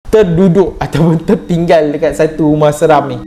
terduduk ataupun tertinggal dekat satu rumah seram ni.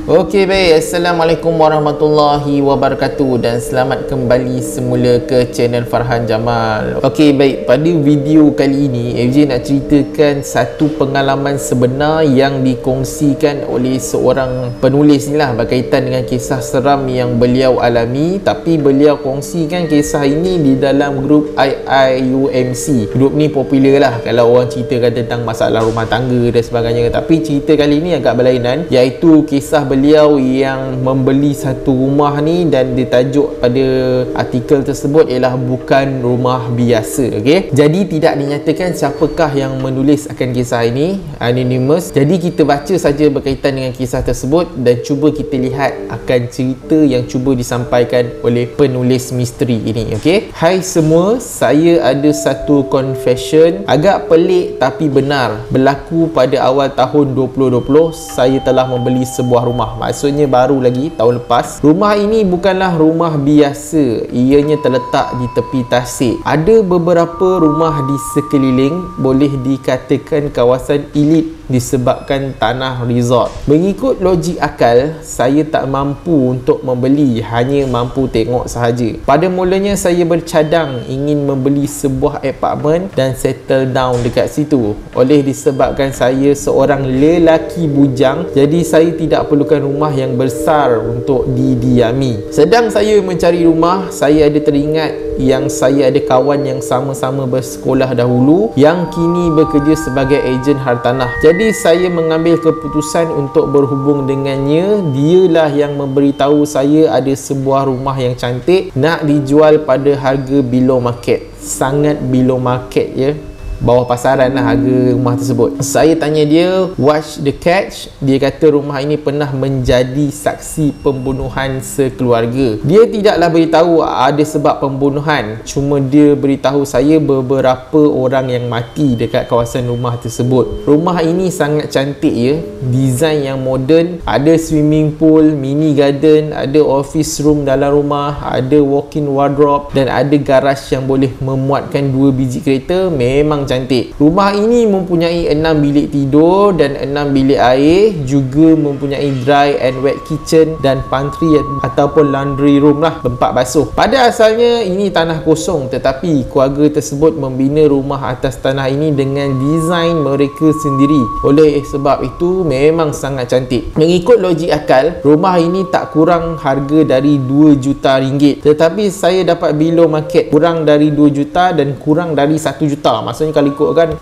Okey baik, Assalamualaikum warahmatullahi wabarakatuh dan selamat kembali semula ke channel Farhan Jamal. Okey baik, pada video kali ini FJ nak ceritakan satu pengalaman sebenar yang dikongsikan oleh seorang penulis ni lah, berkaitan dengan kisah seram yang beliau alami, tapi beliau kongsikan kisah ini di dalam grup IIUMC. Grup ni popular lah kalau orang ceritakan tentang masalah rumah tangga dan sebagainya. Tapi cerita kali ni agak berlainan, iaitu kisah beliau yang membeli satu rumah ni, dan ditajuk pada artikel tersebut ialah bukan rumah biasa. Okey, jadi tidak dinyatakan siapakah yang menulis akan kisah ini, anonymous. Jadi kita baca saja berkaitan dengan kisah tersebut dan cuba kita lihat akan cerita yang cuba disampaikan oleh penulis misteri ini. Okey, hai semua, saya ada satu confession agak pelik tapi benar. Berlaku pada awal tahun 2020, saya telah membeli sebuah rumah. Maksudnya baru lagi tahun lepas. Rumah ini bukanlah rumah biasa, ianya terletak di tepi tasik. Ada beberapa rumah di sekeliling, boleh dikatakan kawasan elit disebabkan tanah resort. Mengikut logik akal, saya tak mampu untuk membeli, hanya mampu tengok sahaja. Pada mulanya saya bercadang ingin membeli sebuah apartmen dan settle down dekat situ. Oleh disebabkan saya seorang lelaki bujang, jadi saya tidak perlukan rumah yang besar untuk didiami. Sedang saya mencari rumah, saya ada teringat yang saya ada kawan yang sama-sama bersekolah dahulu yang kini bekerja sebagai ejen hartanah. Jadi saya mengambil keputusan untuk berhubung dengannya. Dialah yang memberitahu saya ada sebuah rumah yang cantik nak dijual pada harga below market. Sangat below market ya, bawah pasaran lah harga rumah tersebut. Saya tanya dia, what's the catch? Dia kata rumah ini pernah menjadi saksi pembunuhan sekeluarga. Dia tidaklah beritahu ada sebab pembunuhan, cuma dia beritahu saya beberapa orang yang mati dekat kawasan rumah tersebut. Rumah ini sangat cantik ya, design yang moden, ada swimming pool, mini garden, ada office room dalam rumah, ada walk-in wardrobe dan ada garage yang boleh memuatkan 2 biji kereta. Memang cantik. Rumah ini mempunyai 6 bilik tidur dan 6 bilik air, juga mempunyai dry and wet kitchen dan pantry ataupun laundry room lah, tempat basuh. Pada asalnya ini tanah kosong, tetapi keluarga tersebut membina rumah atas tanah ini dengan desain mereka sendiri. Oleh sebab itu memang sangat cantik. Mengikut logik akal, rumah ini tak kurang harga dari 2 juta ringgit, tetapi saya dapat below market, kurang dari 2 juta dan kurang dari 1 juta. Maksudnya kalau ikutkan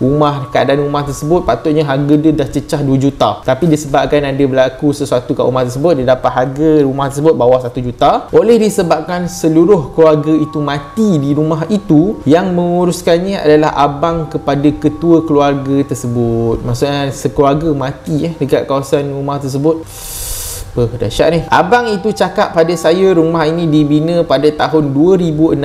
keadaan rumah tersebut, patutnya harga dia dah cecah 2 juta, tapi disebabkan ada berlaku sesuatu kat rumah tersebut, dia dapat harga rumah tersebut bawah 1 juta. Oleh disebabkan seluruh keluarga itu mati di rumah itu, yang menguruskannya adalah abang kepada ketua keluarga tersebut. Maksudnya sekeluarga mati dekat kawasan rumah tersebut. Dahsyat ni. Abang itu cakap pada saya rumah ini dibina pada tahun 2016,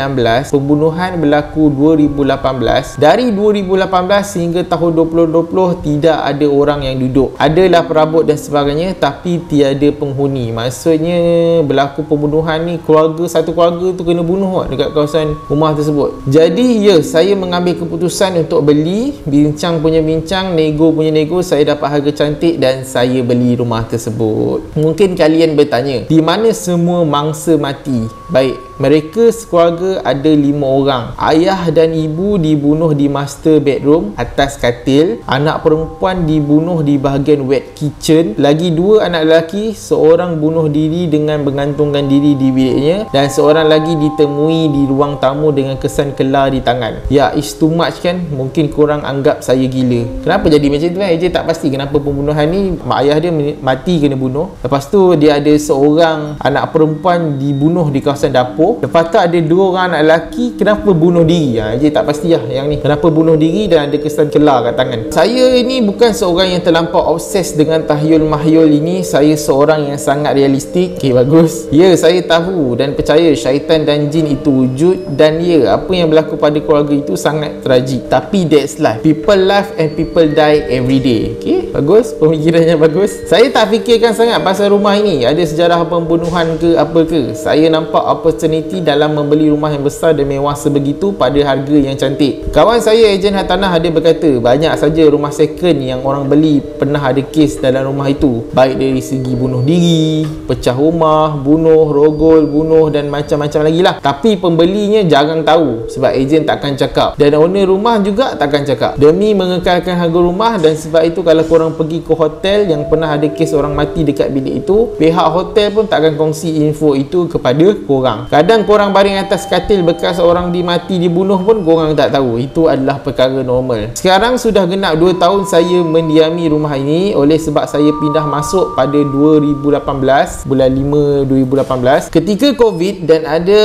pembunuhan berlaku 2018. Dari 2018 hingga tahun 2020 tidak ada orang yang duduk. Adalah perabot dan sebagainya, tapi tiada penghuni. Maksudnya berlaku pembunuhan ni, satu keluarga tu kena bunuh dekat kawasan rumah tersebut. Jadi ya, saya mengambil keputusan untuk beli. Bincang punya bincang, nego punya nego, saya dapat harga cantik dan saya beli rumah tersebut. Mungkin kalian bertanya, di mana semua mangsa mati? Baik, mereka sekeluarga ada 5 orang. Ayah dan ibu dibunuh di master bedroom atas katil. Anak perempuan dibunuh di bahagian wet kitchen. Lagi 2 anak lelaki, seorang bunuh diri dengan bergantungkan diri di biliknya, dan seorang lagi ditemui di ruang tamu dengan kesan kelar di tangan. Ya, it's too much kan? Mungkin korang anggap saya gila. Kenapa jadi macam tu kan? AJ tak pasti kenapa pembunuhan ni mak ayah dia mati kena bunuh. Lepas tu dia ada seorang anak perempuan dibunuh di kawasan dapur. Lepas tu ada 2 orang anak lelaki, kenapa bunuh diri? Dia tak pasti lah yang ni, kenapa bunuh diri dan ada kesan kelar kat tangan. Saya ni bukan seorang yang terlampau obses dengan tahyul mahyul ini. Saya seorang yang sangat realistik. Okay, bagus. Ya, saya tahu dan percaya syaitan dan jin itu wujud, dan ya, apa yang berlaku pada keluarga itu sangat tragik. Tapi that's life. People live and people die every day. Okay, bagus, pemikirannya bagus. Saya tak fikirkan sangat pasal rumah ini ada sejarah pembunuhan ke apa ke. Saya nampak opportunity dalam membeli rumah yang besar dan mewah sebegitu pada harga yang cantik. Kawan saya ejen hartanah ada berkata, banyak saja rumah second yang orang beli pernah ada kes dalam rumah itu, baik dari segi bunuh diri, pecah rumah, bunuh, rogol, bunuh dan macam-macam lagi lah. Tapi pembelinya jarang tahu sebab ejen takkan cakap, dan owner rumah juga takkan cakap demi mengekalkan harga rumah. Dan sebab itu kalau korang pergi ke hotel yang pernah ada kes orang mati dekat bilik itu, pihak hotel pun takkan kongsi info itu kepada korang. Kadang korang baring atas katil bekas orang mati dibunuh pun korang tak tahu. Itu adalah perkara normal. Sekarang sudah genap 2 tahun saya mendiami rumah ini oleh sebab saya pindah masuk pada 2018, bulan 5 2018 ketika COVID dan ada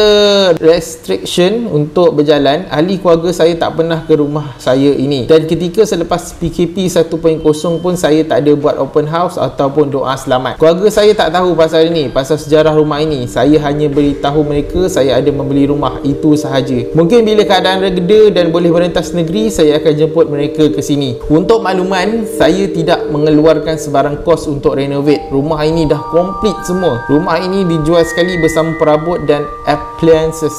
restriction untuk berjalan. Ahli keluarga saya tak pernah ke rumah saya ini, dan ketika selepas PKP 1.0 pun saya tak ada buat open house ataupun doa selamat. Keluarga saya tak tahu pasal ini, pasal sejarah rumah ini. Saya hanya beritahu mereka saya ada membeli rumah, itu sahaja. Mungkin bila keadaan reda dan boleh merentas negeri, saya akan jemput mereka ke sini. Untuk makluman, saya tidak mengeluarkan sebarang kos untuk renovate. Rumah ini dah komplit semua. Rumah ini dijual sekali bersama perabot dan appliances.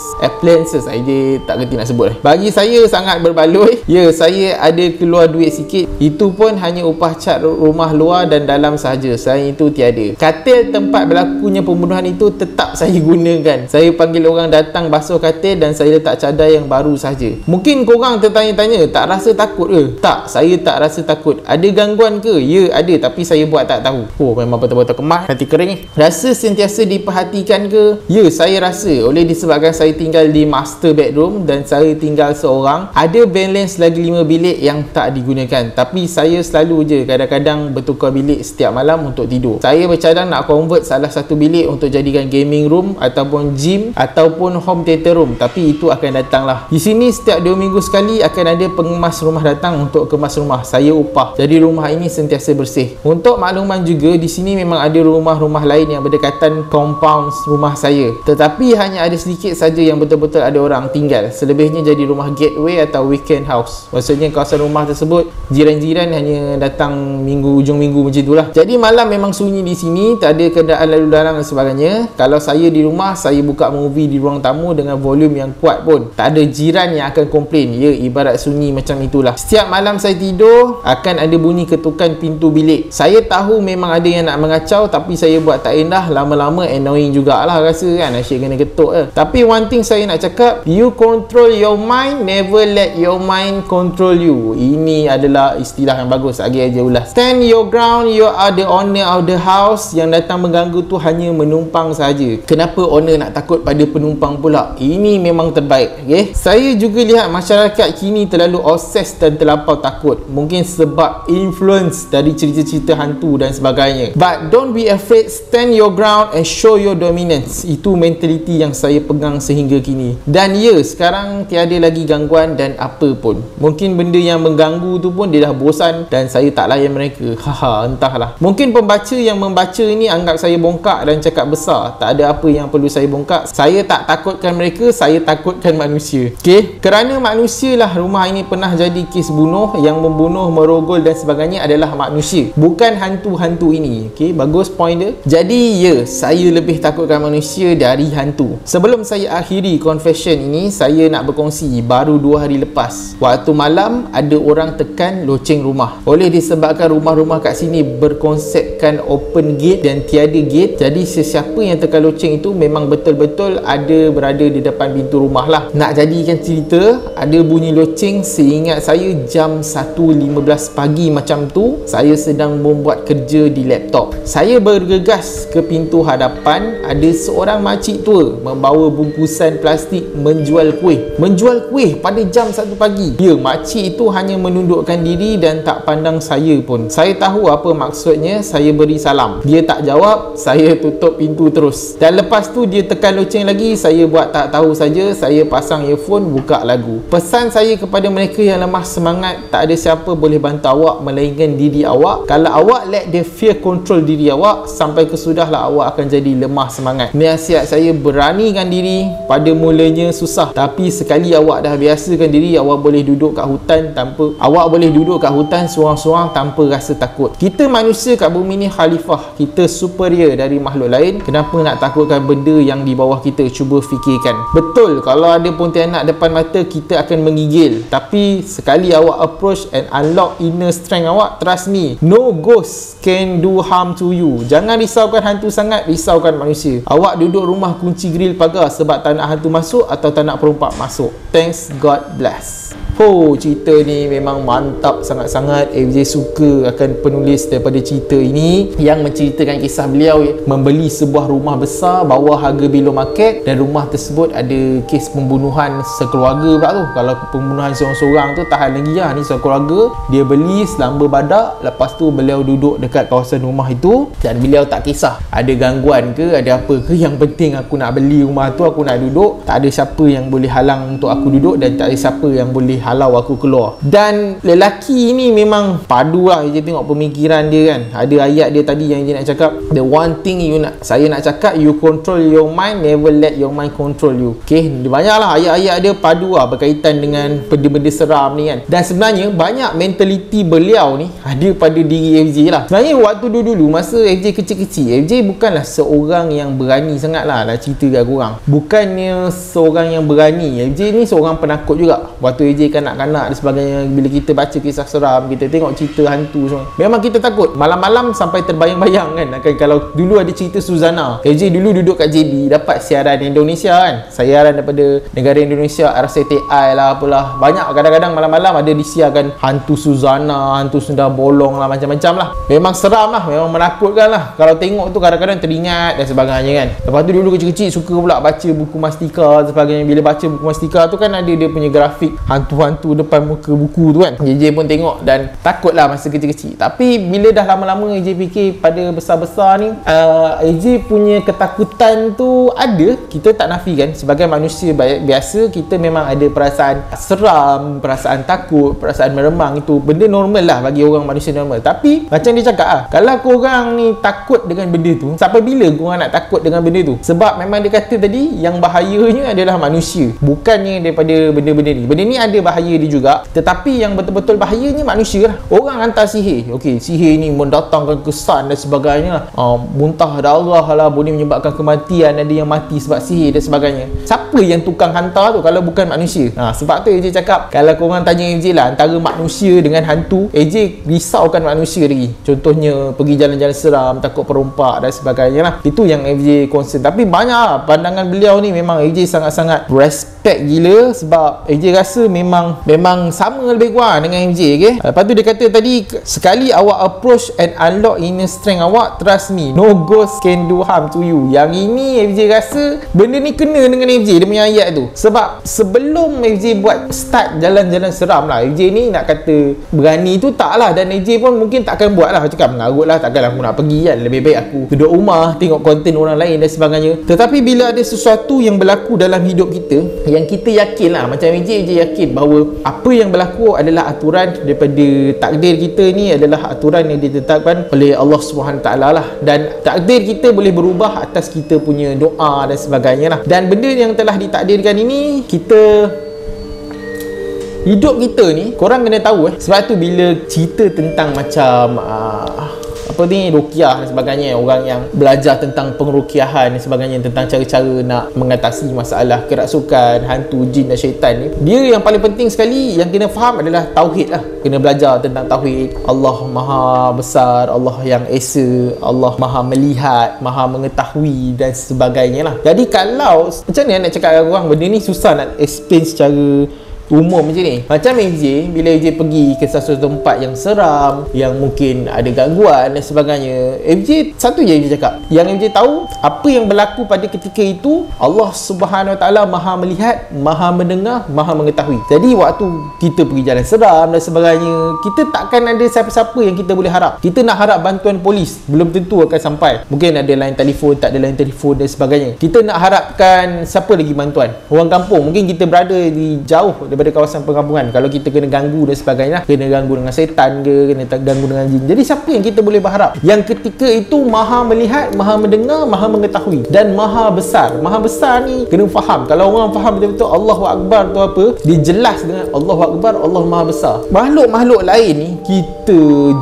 Saya tak kerti nak sebut. Bagi saya sangat berbaloi. Ya, saya ada keluar duit sikit. Itu pun hanya upah cat rumah luar dan dalam sahaja. Selain itu tiada. Katil tempat berlakunya pembunuhan itu tetap saya gunakan. Saya panggil orang datang basuh katil dan saya letak cadar yang baru sahaja. Mungkin korang tertanya-tanya, tak rasa takut ke? Tak, saya tak rasa takut. Ada gangguan ke? Ya, ada, tapi saya buat tak tahu. Oh, memang betul-betul kemas, hati kering. Rasa sentiasa diperhatikan ke? Ya, saya rasa. Oleh disebabkan saya tinggal di master bedroom dan saya tinggal seorang, ada balance lagi 5 bilik yang tak digunakan. Tapi saya selalu je kadang-kadang bertukar bilik setiap malam untuk tidur. Saya bercadang nak convert salah satu bilik untuk jadikan gaming room ataupun gym ataupun home theater room, tapi itu akan datang lah. Di sini setiap 2 minggu sekali akan ada pengemas rumah datang untuk kemas rumah. Saya upah. Jadi rumah ini sentiasa bersih. Untuk makluman juga, di sini memang ada rumah-rumah lain yang berdekatan compound rumah saya. Tetapi hanya ada sedikit saja yang betul-betul ada orang tinggal. Selebihnya jadi rumah gateway atau weekend house. Maksudnya kawasan rumah tersebut jiran-jiran hanya datang ujung minggu macam itulah. Jadi malam memang sunyi di sini, tak ada kenderaan lalu lalang dan sebagainya. Kalau saya di rumah, saya buka movie di ruang tamu dengan volume yang kuat pun tak ada jiran yang akan komplain. Ya, ibarat sunyi macam itulah. Setiap malam saya tidur akan ada bunyi ketukan pintu bilik. Saya tahu memang ada yang nak mengacau, tapi saya buat tak endah. Lama-lama annoying jugalah rasa kan, asyik kena ketuk je. Tapi one thing saya nak cakap, you control your mind, never let your mind control you. Ini adalah istilah yang bagus. Lagi aja ulas. Stand your ground, you are the owner of the house. Yang datang mengganggu tu hanya menumpang saja. Kenapa owner nak takut pada penumpang pula? Ini memang terbaik. Okay? Saya juga lihat masyarakat kini terlalu obses dan terlampau takut. Mungkin sebab influence dari cerita-cerita hantu dan sebagainya. But don't be afraid, stand your ground and show your dominance. Itu mentaliti yang saya pegang sehingga kini. Dan ya, sekarang tiada lagi gangguan dan apa pun. Mungkin benda yang mengganggu tu pun dia dah bosan dan saya tak layan mereka. Haha, entahlah. Mungkin pembaca yang membaca ini anggap saya bongkak dan cakap besar. Tak ada apa yang perlu saya bongkak. Saya tak takutkan mereka, saya takutkan manusia. Okay? Kerana manusia lah rumah ini pernah jadi kes bunuh. Yang membunuh, merogol dan sebagainya adalah manusia, bukan hantu-hantu ini. Okay? Bagus point dia. Jadi ya, saya lebih takutkan manusia dari hantu. Sebelum saya akhiri confession ini, saya nak berkongsi baru 2 hari lepas. Waktu malam ada orang tekan loceng rumah. Oleh disebabkan rumah-rumah kat sini berkonsepkan open gate dan tiada gate, jadi sesiapa yang tekan loceng itu memang betul-betul ada berada di depan pintu rumah lah. Nak jadikan cerita, ada bunyi loceng seingat saya jam 1.15 pagi macam tu. Saya sedang membuat kerja di laptop. Saya bergegas ke pintu hadapan. Ada seorang makcik tua membawa bungkusan plastik menjual kuih. Menjual kuih pada jam 1 pagi. Ya, makcik itu hanya menundukkan diri dan tak pandang saya pun. Saya tahu apa maksudnya. Saya beri salam. Dia tak jawab. Saya tutup pintu terus. Dan lepas tu dia tekan loceng lagi. Saya buat tak tahu saja. Saya pasang earphone, buka lagu. Pesan saya kepada mereka yang lemah semangat, tak ada siapa boleh bantu awak melainkan diri awak. Kalau awak let the fear control diri awak, sampai kesudahlah awak akan jadi lemah semangat. Nasihat saya, beranikan biasakan diri pada mulanya susah, tapi sekali awak dah biasakan diri, awak boleh duduk kat hutan seorang-seorang tanpa rasa takut. Kita manusia kat bumi ni khalifah, kita superior dari makhluk lain. Kenapa nak takutkan benda yang di bawah kita? Cuba fikirkan. Betul, kalau ada pontianak depan mata, kita akan menggigil, tapi sekali awak approach and unlock inner strength awak, trust me, no ghost can do harm to you. Jangan risaukan hantu sangat, risaukan manusia. Awak duduk rumah kunci grill pagar sebab tak nak hantu masuk atau tak nak perompak masuk. Thanks, God bless. Oh, cerita ni memang mantap sangat-sangat. FJ suka akan penulis daripada cerita ini yang menceritakan kisah beliau membeli sebuah rumah besar bawah harga below market, dan rumah tersebut ada kes pembunuhan sekeluarga pula tu. Kalau pembunuhan seorang-seorang tu tahan lagi lah, ni sekeluarga. Dia beli selamba badak, lepas tu beliau duduk dekat kawasan rumah itu dan beliau tak kisah ada gangguan ke, ada apa ke. Yang penting aku nak beli rumah tu, aku nak duduk, tak ada siapa yang boleh halang untuk aku duduk dan tak ada siapa yang boleh halau aku keluar. Dan lelaki ni memang padu lah. Dia tengok pemikiran dia kan. Ada ayat dia tadi yang dia nak cakap, the one thing saya nak cakap, you control your mind, never let your mind control you. Okay, banyak lah ayat-ayat dia padu lah berkaitan dengan benda-benda seram ni kan. Dan sebenarnya banyak mentaliti beliau ni ada pada diri FJ lah. Sebenarnya waktu dulu masa FJ kecil-kecil, FJ bukanlah seorang yang berani sangat lah nak cerita kat korang. Bukannya seorang yang berani. FJ ni seorang penakut juga. Waktu FJ kanak-kanak dan sebagainya, bila kita baca kisah seram, kita tengok cerita hantu semua, memang kita takut. Malam-malam sampai terbayang-bayang kan. Kalau dulu ada cerita Suzana, FJ dulu duduk kat JB, dapat siaran Indonesia kan, siaran daripada negara Indonesia, RCTI lah apalah, banyak. Kadang-kadang malam-malam ada disiarkan hantu Suzana, hantu Sunda Bolong lah, macam-macam lah. Memang seram lah, memang menakutkan lah. Kalau tengok tu kadang-kadang teringat dan sebagainya kan. Lepas tu dulu kecil-kecil suka pula baca buku Mastika dan sebagainya. Bila baca buku Mastika tu kan ada dia punya grafik hantu-hantu depan muka buku tu kan. JJ pun tengok dan takut lah masa kecil-kecil. Tapi bila dah lama-lama JJ fikir pada besar-besar ni, JJ punya ketakutan tu ada. Kita tak nafikan, sebagai manusia biasa kita memang ada perasaan seram, perasaan takut, perasaan meremang. Itu benda normal lah bagi orang manusia normal. Tapi macam dia cakap lah, kalau korang ni takut dengan benda tu, sampai bila korang nak takut dengan benda tu? Sebab memang dia kata tadi, yang bahayanya adalah manusia, bukannya daripada benda-benda ni. Benda ni ada bahaya dia juga, tetapi yang betul-betul bahayanya manusia lah. Orang hantar sihir, okey, sihir ni mendatangkan kesan dan sebagainya lah. Muntah darah lah, boleh menyebabkan kematian, ada yang mati sebab sihir dan sebagainya. Siapa yang tukang hantar tu kalau bukan manusia? Sebab tu AJ cakap, kalau korang tanya AJ lah, antara manusia dengan hantu, AJ risaukan manusia lagi. Contohnya pergi jalan-jalan seram, takut perompak dan sebagainya lah. Itu yang AJ concern. Tapi banyak lah pandangan beliau ni, memang AJ sangat-sangat respect gila. Sebab AJ rasa memang sama lebih kurang dengan MJ. Okay? Lepas tu dia kata tadi, sekali awak approach and unlock inner strength awak, trust me, no ghost can do harm to you. Yang ini MJ rasa benda ni kena dengan MJ, dia punya ayat tu. Sebab sebelum MJ buat start jalan-jalan seram lah, MJ ni nak kata berani tu tak lah. Dan MJ pun mungkin takkan buat lah, cakap mengarut lah, takkanlah aku nak pergi kan, lebih baik aku duduk rumah tengok konten orang lain dan sebagainya. Tetapi bila ada sesuatu yang berlaku dalam hidup kita, yang kita yakin lah, macam MJ yakin bahawa apa yang berlaku adalah aturan daripada takdir kita ni, adalah aturan yang ditetapkan oleh Allah SWT lah. Dan takdir kita boleh berubah atas kita punya doa dan sebagainya lah. Dan benda yang telah ditakdirkan ini, kita hidup kita ni korang kena tahu sebab tu bila cerita tentang macam apa ni, ruqyah dan sebagainya, orang yang belajar tentang pengeruqiyahan dan sebagainya, tentang cara-cara nak mengatasi masalah kerasukan, hantu, jin dan syaitan ni, dia yang paling penting sekali yang kena faham adalah tauhid lah. Kena belajar tentang tauhid. Allah Maha Besar, Allah yang Esa, Allah Maha Melihat, Maha Mengetahui dan sebagainya lah. Jadi kalau macam ni nak cakap dengan korang, benda ni susah nak explain secara umum macam ni. Macam MJ, bila MJ pergi ke satu tempat yang seram, yang mungkin ada gangguan dan sebagainya, MJ satu je MJ cakap, yang MJ tahu apa yang berlaku pada ketika itu, Allah Subhanahu Wa Taala Maha Melihat, Maha Mendengar, Maha Mengetahui. Jadi waktu kita pergi jalan seram dan sebagainya, kita takkan ada siapa-siapa yang kita boleh harap. Kita nak harap bantuan polis, belum tentu akan sampai. Mungkin ada line telefon, tak ada line telefon dan sebagainya. Kita nak harapkan siapa lagi bantuan? Orang kampung, mungkin kita berada di jauh daripada kawasan perkampungan. Kalau kita kena ganggu dan sebagainya, kena ganggu dengan setan ke, kena ganggu dengan jin. Jadi siapa yang kita boleh berharap? Yang ketika itu maha melihat, maha mendengar, maha mengetahui dan maha besar. Maha besar ni kena faham. Kalau orang faham betul-betul Allahu Akbar tu apa, dia jelas dengan Allahu Akbar, Allah maha besar. Makhluk-makhluk lain ni, kita,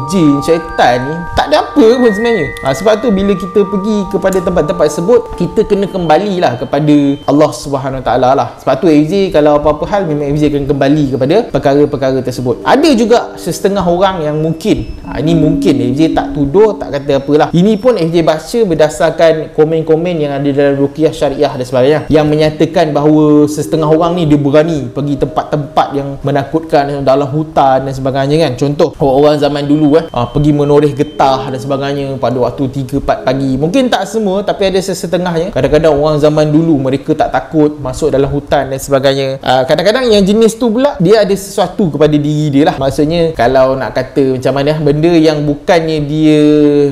jin, syaitan ni tak ada apa pun sebenarnya. Sebab tu bila kita pergi kepada tempat-tempat tersebut, kita kena kembalilah kepada Allah Subhanahu Wa Taala lah. Sebab tu FJ kalau apa-apa hal memang FJ akan kembali kepada perkara-perkara tersebut. Ada juga setengah orang yang mungkin, ini mungkin FJ tak tuduh, tak kata apalah. Ini pun FJ baca berdasarkan komen-komen yang ada dalam ruqyah syariah dan sebagainya, yang menyatakan bahawa setengah orang ni dia berani pergi tempat-tempat yang menakutkan dalam hutan dan sebagainya kan. Contoh orang zaman dulu pergi menoreh getah dan sebagainya pada waktu 3-4 pagi. Mungkin tak semua, tapi ada setengahnya. Kadang-kadang orang zaman dulu mereka tak takut masuk dalam hutan dan sebagainya. Kadang-kadang yang jenis tu pula dia ada sesuatu kepada diri dia lah. Maksudnya kalau nak kata macam mana, benda yang bukannya dia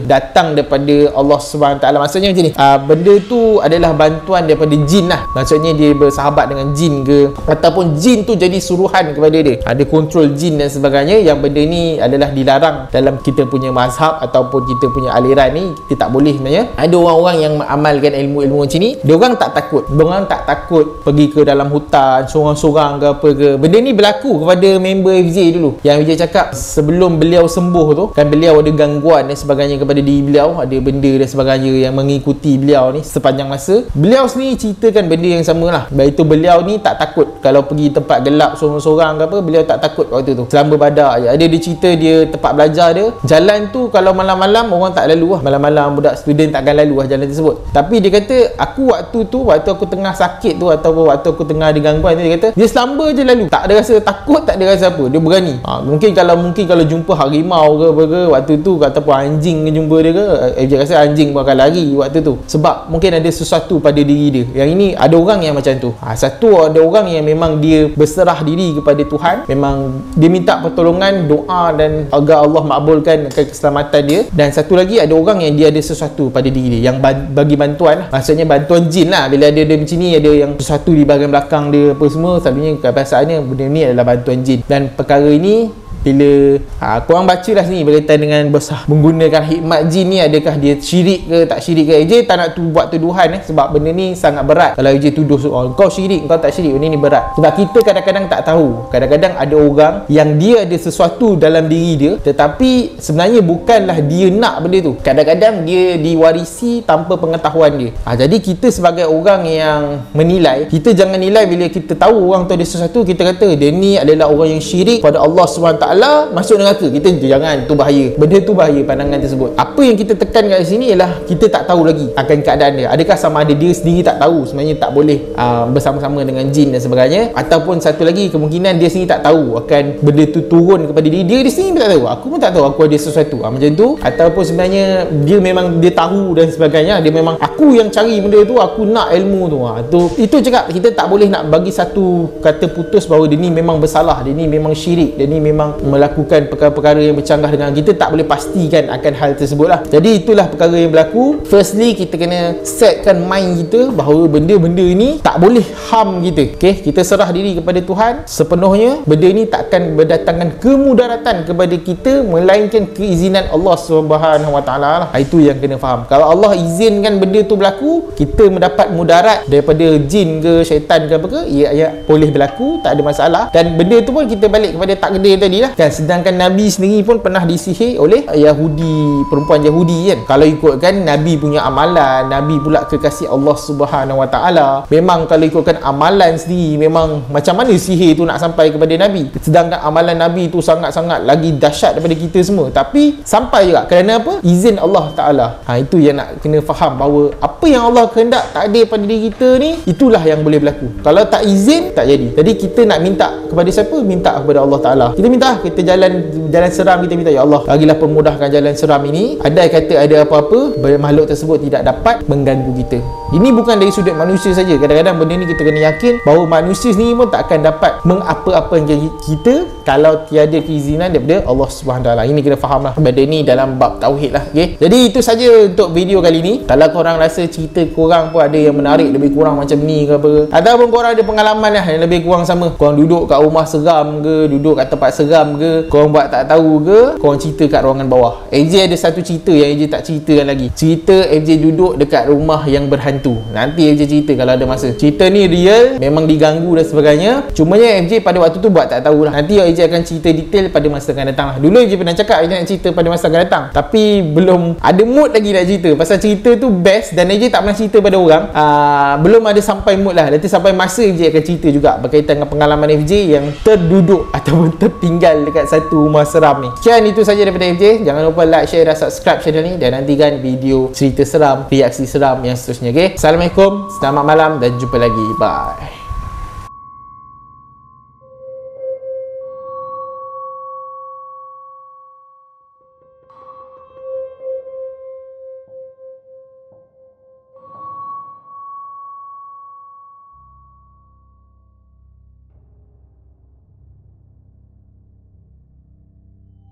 datang daripada Allah SWT. Maksudnya macam ni, benda tu adalah bantuan daripada jin lah. Maksudnya dia bersahabat dengan jin ke, ataupun jin tu jadi suruhan kepada dia, ada kontrol jin dan sebagainya. Yang benda ni adalah dilarang dalam kita punya mazhab ataupun kita punya aliran ni. Kita tak boleh sebenarnya. Ada orang-orang yang mengamalkan ilmu-ilmu macam ni, dia orang tak takut. Dia orang tak takut pergi ke dalam hutan sorang-sorang ke apa ke. Benda ni berlaku kepada member FJ dulu. Yang FJ cakap sebelum beliau sembuh tu kan, beliau ada gangguan dan sebagainya kepada diri beliau, ada benda dan sebagainya yang mengikuti beliau ni sepanjang masa. Beliau sendiri ceritakan benda yang sama lah. Iaitu beliau ni tak takut kalau pergi tempat gelap sorang-sorang ke apa, beliau tak takut waktu tu. Selama badak je. Ada dia cerita dia tempat belajar dia, jalan tu kalau malam-malam orang tak lalu lah. Malam-malam budak student takkan lalu lah jalan tersebut. Tapi dia kata aku waktu tu, waktu aku tengah sakit tu ataupun waktu aku tengah ada gangguan tu, dia kata dia selamba je lalu. Tak ada rasa takut, tak ada rasa apa. Dia berani. Mungkin kalau jumpa harimau ke apa ke waktu tu, ataupun anjing jumpa dia ke, dia rasa anjing pun akan lari waktu tu. Sebab mungkin ada sesuatu pada diri dia. Yang ini ada orang yang macam tu. Satu, ada orang yang memang dia berserah diri kepada Tuhan. Memang dia minta pertolongan, doa dan agar Allah makbulkan keselamatan dia. Dan satu lagi, ada orang yang dia ada sesuatu pada diri dia yang bagi bantuan lah. Maksudnya bantuan jin lah. Bila ada macam ni, ada yang sesuatu di bahagian belakang dia apa semua, selalunya kebiasaannya benda ni adalah bantuan jin. Dan perkara ini bila korang baca lah sini berkaitan dengan menggunakan hikmat jin ni, adakah dia syirik ke tak syirik ke. AJ tak nak buat tuduhan sebab benda ni sangat berat. Kalau AJ tuduh kau syirik, kau tak syirik, benda ni berat. Sebab kita kadang-kadang tak tahu. Kadang-kadang ada orang yang dia ada sesuatu dalam diri dia, tetapi sebenarnya bukanlah dia nak benda tu. Kadang-kadang dia diwarisi tanpa pengetahuan dia. Jadi kita sebagai orang yang menilai, kita jangan nilai bila kita tahu orang tu ada sesuatu, kita kata dia ni adalah orang yang syirik pada Allah SWT, masuk neraka. Kita jangan, tu bahaya. Benda tu bahaya pandangan tersebut. Apa yang kita tekan kat sini ialah kita tak tahu lagi akan keadaan dia. Adakah sama ada dia sendiri tak tahu sebenarnya tak boleh bersama-sama dengan jin dan sebagainya, ataupun satu lagi kemungkinan dia sendiri tak tahu akan benda tu turun kepada dia sendiri tak tahu. Aku pun tak tahu aku ada sesuatu macam tu. Ataupun sebenarnya dia memang dia tahu dan sebagainya, dia memang aku yang cari benda tu, aku nak ilmu tu. Itu cakap kita tak boleh nak bagi satu kata putus bahawa dia ni memang bersalah, dia ni memang syirik, dia ni memang melakukan perkara-perkara yang bercanggah dengan kita. Tak boleh pastikan akan hal tersebut lah. Jadi itulah perkara yang berlaku. Firstly, kita kena setkan mind kita bahawa benda-benda ni tak boleh harm kita. Kita serah diri kepada Tuhan sepenuhnya. Benda ni takkan berdatangkan kemudaratan kepada kita melainkan keizinan Allah Subhanahu Wa Taala lah. Itu yang kena faham. Kalau Allah izinkan benda tu berlaku, kita mendapat mudarat daripada jin ke syaitan ke apa ke, ia boleh berlaku, tak ada masalah. Dan benda tu pun kita balik kepada takdir tadi lah kan. Sedangkan Nabi sendiri pun pernah disihir oleh Yahudi, perempuan Yahudi kan. Kalau ikutkan Nabi punya amalan, Nabi pula kekasih Allah Subhanahu Wa Taala, memang kalau ikutkan amalan sendiri, memang macam mana sihir tu nak sampai kepada Nabi. Sedangkan amalan Nabi tu sangat-sangat lagi dahsyat daripada kita semua, tapi sampai juga kerana apa? Izin Allah Taala. Itu yang nak kena faham, bahawa apa yang Allah kehendak takdir pada diri kita ni, itulah yang boleh berlaku. Kalau tak izin, tak jadi. Jadi kita nak minta kepada siapa? Minta kepada Allah Taala. Kita minta lah kita jalan seram, kita minta, ya Allah bagilah pemudahkan jalan seram ini. Andai kata ada apa-apa, makhluk tersebut tidak dapat mengganggu kita. Ini bukan dari sudut manusia saja. Kadang-kadang benda ni kita kena yakin bahawa manusia sendiri pun tak akan dapat mengapa-apakan kita kalau tiada keizinan daripada Allah Subhanahu Taala. Ini kena faham lah benda ni dalam bab tauhid lah. Okay? Jadi itu saja untuk video kali ni. Kalau korang rasa cerita korang pun ada yang menarik, lebih kurang macam ni ke apa, ataupun korang ada pengalaman lah yang lebih kurang sama, korang duduk kat rumah seram ke, duduk kat tempat seram ke, korang buat tak tahu ke, korang cerita kat ruangan bawah. AJ ada satu cerita yang AJ tak ceritakan lagi. Cerita AJ duduk dekat rumah yang berhantu. Nanti AJ cerita kalau ada masa. Cerita ni real, memang diganggu dan sebagainya. Cumanya AJ pada waktu tu buat tak tahu lah. Nanti AJ akan cerita detail pada masa akan datang lah. Dulu AJ pernah cakap AJ nak cerita pada masa akan datang, tapi belum ada mood lagi nak cerita. Pasal cerita tu best dan AJ tak pernah cerita pada orang. Belum ada sampai mood lah. Nanti sampai masa AJ akan cerita juga berkaitan dengan pengalaman FJ yang terduduk ataupun tertinggal dekat satu rumah seram ni. Sekian, itu saja daripada FJ. Jangan lupa like, share dan subscribe channel ni dan nantikan video cerita seram, reaksi seram yang seterusnya. Okay? Assalamualaikum, selamat malam dan jumpa lagi. Bye.